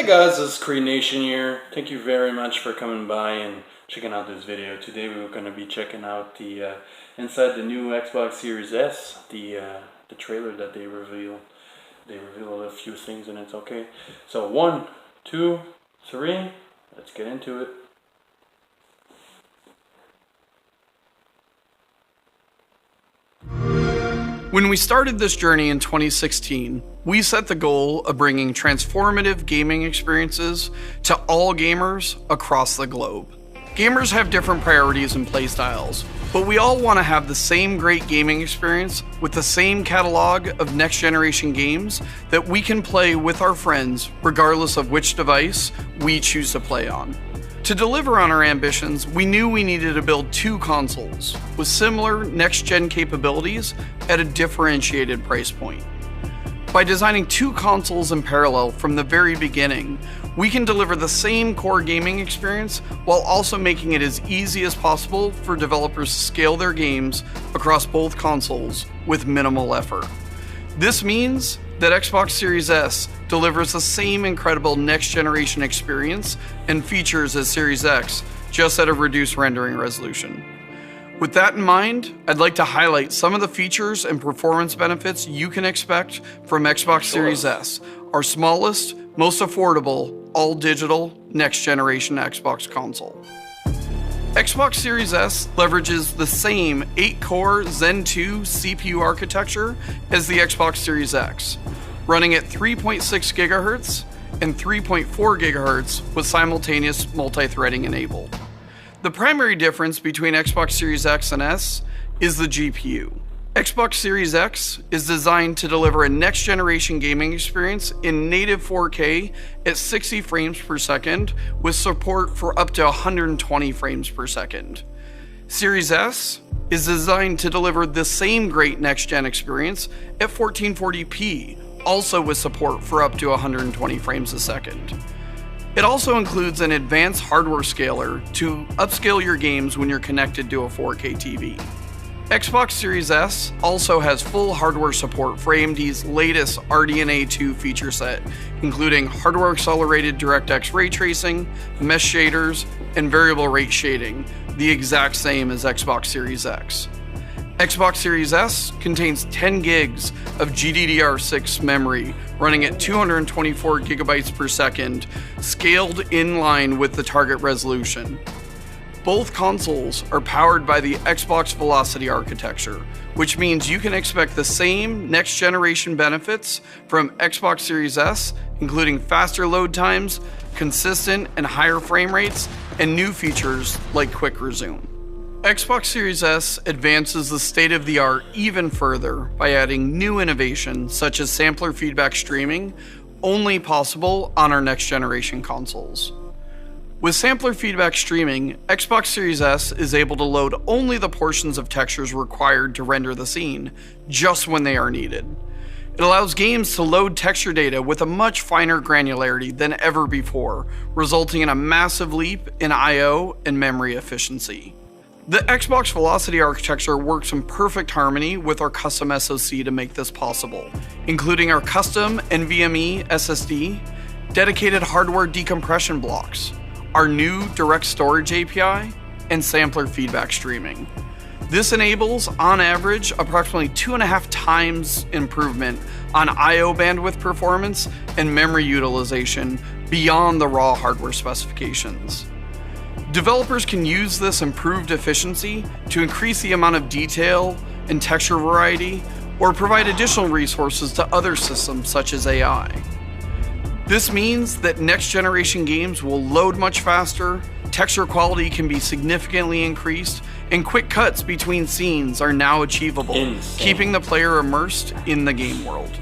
Hey guys, this is Creed Nation here. Thank you very much for coming by and checking out this video. Today we're going to be checking out the inside the new Xbox Series S, the trailer that they revealed. They revealed a few things and it's okay. So 1, 2, 3, let's get into it. When we started this journey in 2016, we set the goal of bringing transformative gaming experiences to all gamers across the globe. Gamers have different priorities and playstyles, but we all want to have the same great gaming experience with the same catalog of next-generation games that we can play with our friends regardless of which device we choose to play on. To deliver on our ambitions, we knew we needed to build two consoles with similar next-gen capabilities at a differentiated price point. By designing two consoles in parallel from the very beginning, we can deliver the same core gaming experience while also making it as easy as possible for developers to scale their games across both consoles with minimal effort. This means that Xbox Series S delivers the same incredible next-generation experience and features as Series X, just at a reduced rendering resolution. With that in mind, I'd like to highlight some of the features and performance benefits you can expect from Xbox Series S, our smallest, most affordable, all-digital, next-generation Xbox console. Xbox Series S leverages the same 8-core Zen 2 CPU architecture as the Xbox Series X, running at 3.6 GHz and 3.4 GHz with simultaneous multi-threading enabled. The primary difference between Xbox Series X and S is the GPU. Xbox Series X is designed to deliver a next-generation gaming experience in native 4K at 60 frames per second with support for up to 120 frames per second. Series S is designed to deliver the same great next-gen experience at 1440p, also with support for up to 120 frames a second. It also includes an advanced hardware scaler to upscale your games when you're connected to a 4K TV. Xbox Series S also has full hardware support for AMD's latest RDNA 2 feature set, including hardware-accelerated DirectX ray tracing, mesh shaders, and variable rate shading, the exact same as Xbox Series X. Xbox Series S contains 10 gigs of GDDR6 memory running at 224 gigabytes per second, scaled in line with the target resolution. Both consoles are powered by the Xbox Velocity architecture, which means you can expect the same next-generation benefits from Xbox Series S, including faster load times, consistent and higher frame rates, and new features like Quick Resume. Xbox Series S advances the state-of-the-art even further by adding new innovations such as sampler feedback streaming, only possible on our next-generation consoles. With sampler feedback streaming, Xbox Series S is able to load only the portions of textures required to render the scene, just when they are needed. It allows games to load texture data with a much finer granularity than ever before, resulting in a massive leap in I/O and memory efficiency. The Xbox Velocity architecture works in perfect harmony with our custom SoC to make this possible, including our custom NVMe SSD, dedicated hardware decompression blocks, our new direct storage API, and sampler feedback streaming. This enables, on average, approximately 2.5 times improvement on I/O bandwidth performance and memory utilization beyond the raw hardware specifications. Developers can use this improved efficiency to increase the amount of detail and texture variety, or provide additional resources to other systems such as AI. This means that next-generation games will load much faster, texture quality can be significantly increased, and quick cuts between scenes are now achievable, keeping the player immersed in the game world.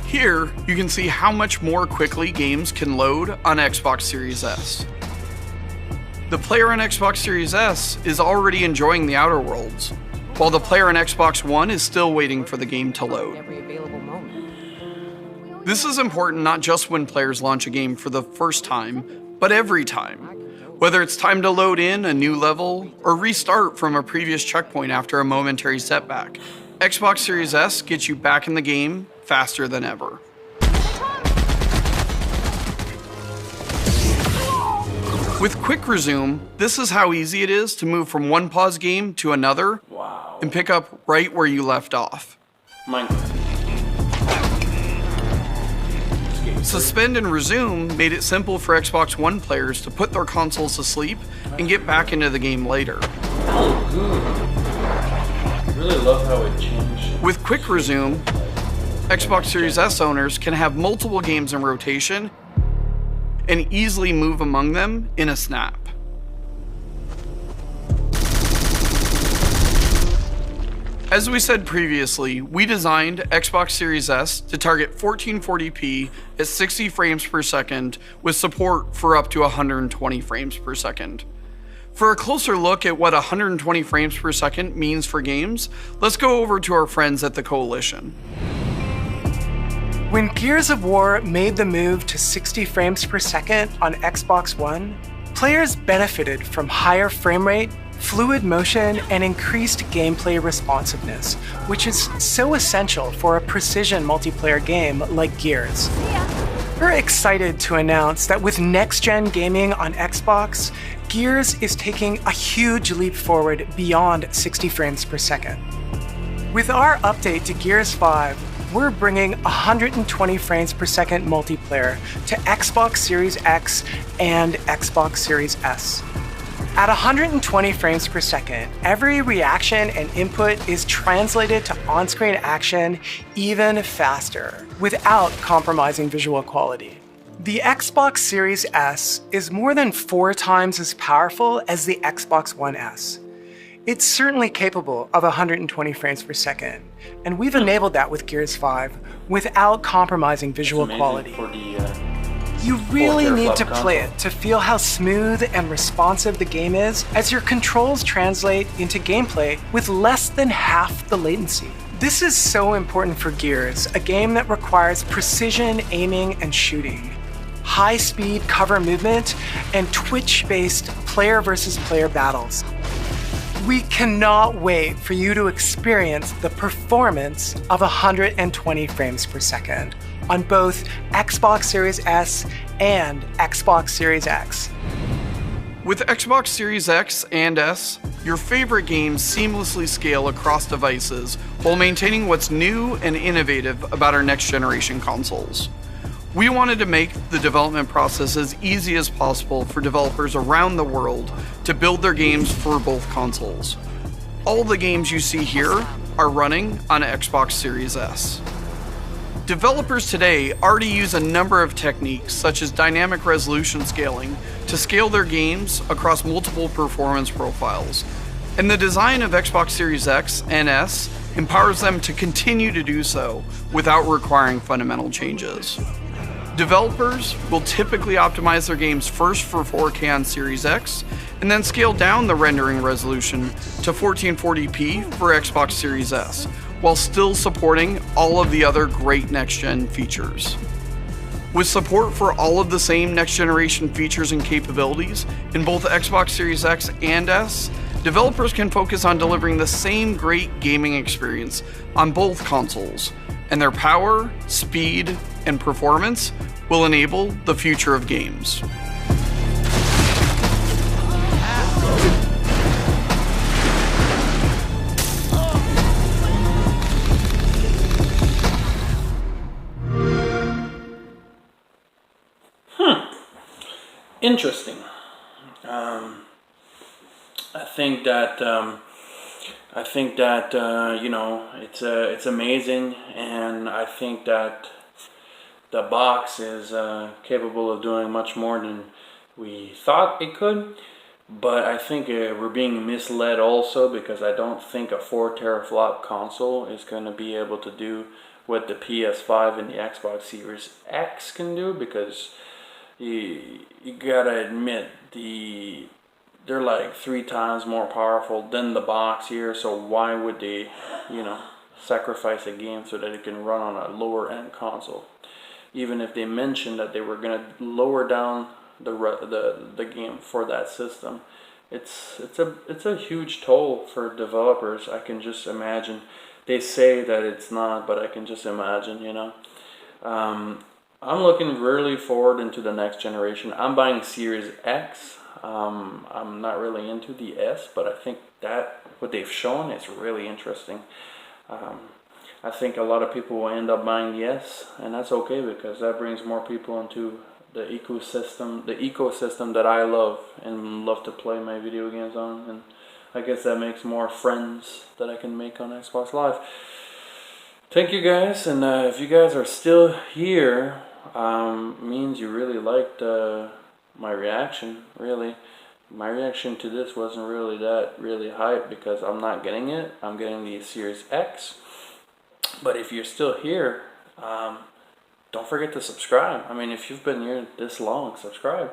Here, you can see how much more quickly games can load on Xbox Series S. The player on Xbox Series S is already enjoying the Outer Worlds, while the player on Xbox One is still waiting for the game to load. This is important not just when players launch a game for the first time, but every time. Whether it's time to load in a new level or restart from a previous checkpoint after a momentary setback, Xbox Series S gets you back in the game faster than ever. With Quick Resume, this is how easy it is to move from one pause game to another Wow. and pick up right where you left off. Minecraft. Suspend and Resume made it simple for Xbox One players to put their consoles to sleep and get back into the game later. Oh, good. I really love how it changed. With Quick Resume, Xbox Series S owners can have multiple games in rotation and easily move among them in a snap. As we said previously, we designed Xbox Series S to target 1440p at 60 frames per second with support for up to 120 frames per second. For a closer look at what 120 frames per second means for games, let's go over to our friends at the Coalition. When Gears of War made the move to 60 frames per second on Xbox One, players benefited from higher frame rate, fluid motion, and increased gameplay responsiveness, which is so essential for a precision multiplayer game like Gears. We're excited to announce that with next-gen gaming on Xbox, Gears is taking a huge leap forward beyond 60 frames per second. With our update to Gears 5, we're bringing 120 frames per second multiplayer to Xbox Series X and Xbox Series S. At 120 frames per second, every reaction and input is translated to on-screen action even faster, without compromising visual quality. The Xbox Series S is more than 4 times as powerful as the Xbox One S. It's certainly capable of 120 frames per second, and we've enabled that with Gears 5 without compromising visual quality. For the, You really need to play it to feel how smooth and responsive the game is, as your controls translate into gameplay with less than half the latency. This is so important for Gears, a game that requires precision aiming and shooting, high-speed cover movement, and twitch-based player versus player battles. We cannot wait for you to experience the performance of 120 frames per second on both Xbox Series S and Xbox Series X. With Xbox Series X and S, your favorite games seamlessly scale across devices while maintaining what's new and innovative about our next generation consoles. We wanted to make the development process as easy as possible for developers around the world to build their games for both consoles. All the games you see here are running on Xbox Series S. Developers today already use a number of techniques such as dynamic resolution scaling to scale their games across multiple performance profiles, and the design of Xbox Series X and S empowers them to continue to do so without requiring fundamental changes. Developers will typically optimize their games first for 4K on Series X, and then scale down the rendering resolution to 1440p for Xbox Series S, while still supporting all of the other great next-gen features. With support for all of the same next-generation features and capabilities in both Xbox Series X and S, developers can focus on delivering the same great gaming experience on both consoles, and their power, speed, and performance will enable the future of games. Interesting. I think that you know, it's amazing, and I think that the box is capable of doing much more than we thought it could. But I think we're being misled also, because I don't think a 4 teraflop console is going to be able to do what the PS5 and the Xbox Series X can do, because you gotta admit they're like 3 times more powerful than the box here. So why would they, sacrifice a game so that it can run on a lower end console? Even if they mentioned that they were gonna lower down the game for that system, it's a huge toll for developers. I can just imagine. They say that it's not, but I can just imagine, I'm looking really forward into the next generation. I'm buying Series X. I'm not really into the S, but I think that what they've shown is really interesting. I think a lot of people will end up buying the S, and that's okay because that brings more people into the ecosystem that I love and love to play my video games on, and I guess that makes more friends that I can make on Xbox Live. Thank you guys, and if you guys are still here, means you really liked my reaction. Really, my reaction to this wasn't really hype because I'm not getting it. I'm getting the Series X. But if you're still here, don't forget to subscribe. I mean, if you've been here this long, subscribe.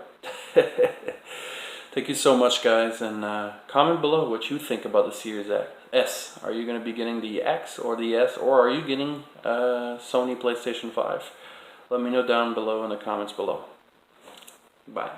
Thank you so much, guys, and comment below what you think about the Series S. Are you going to be getting the X or the S, or are you getting Sony PlayStation 5? Let me know down below in the comments below. Bye.